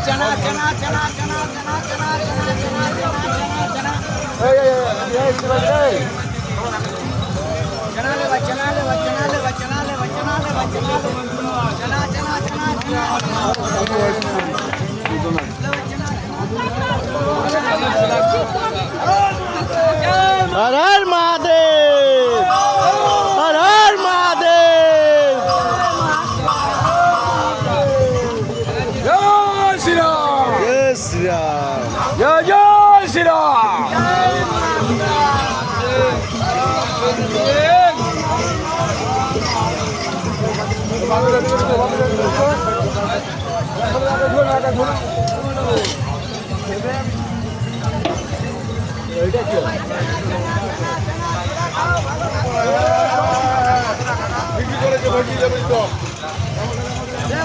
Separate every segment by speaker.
Speaker 1: चना चना चना चना चना चना चना चना चना चना ले चना ले चना ले चना ले चना ले चना चना चना
Speaker 2: हर हर महादेव, हर हर महादेव।
Speaker 3: जय श्री राम,
Speaker 2: जय श्री राम,
Speaker 3: जय जय श्री राम।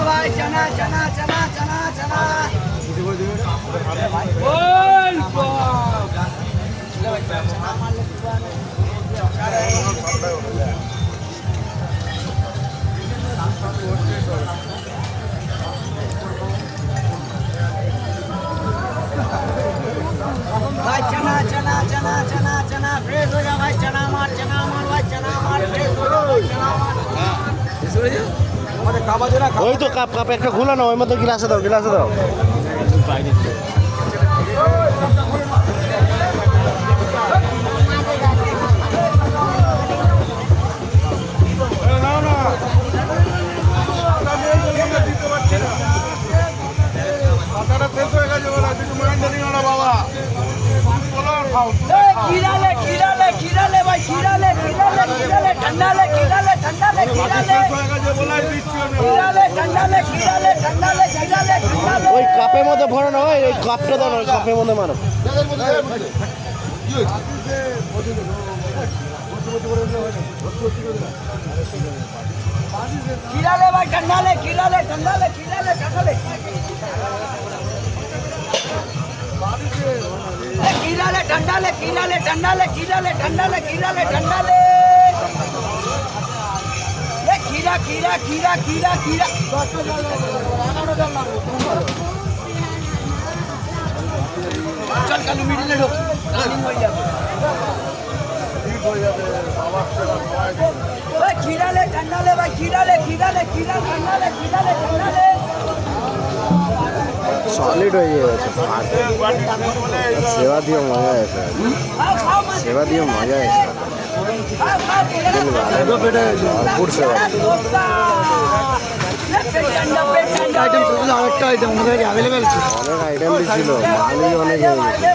Speaker 1: भाई चना चना चना चना चना भाई चना चना चना चना चना फ्रेश हो जा भाई चना मार भाई चना मार फ्रेश हो जा भाई चना मार
Speaker 2: ওই তো কাপ কাপ একটা খোলা না, ওই মতো গ্লাসে দাও, গ্লাসে দাও।
Speaker 1: खीरा ले भाई खीरा ले ठंडा ले खीरा ले ठंडा ले खीरा ले ठंडा ले
Speaker 2: ওই কাপের মধ্যে ভরে না, ওই কাপটা দাও না, ওই কাপের মধ্যে মারো।
Speaker 1: खीरा ले भाई ठंडा ले खीरा ले ठंडा ले खीरा ले ठंडा ले खीरा ले ठंडा ले खीरा ले ठंडा ले खीरा ले ठंडा ले खीरा ले ठंडा ले खीरा खीरा खीरा खीरा खीरा चल कालू मिडिल ढोक रानिंग हो जाবে भाई खीरा ले ठंडा ले भाई खीरा ले ठंडा ले खीरा ले ठंडा ले
Speaker 2: সলিড হয়ে গেছে, সেবা দিয়ে মজা এসে, সেবা দিয়ে মজা এসে, ভরপুর সেবা।
Speaker 1: আরেকটা আইটেম আমাদের অ্যাভেলেবেল ছিল,
Speaker 2: অনেক আইটেম ছিল, মালই অনেক হয়ে গেছে।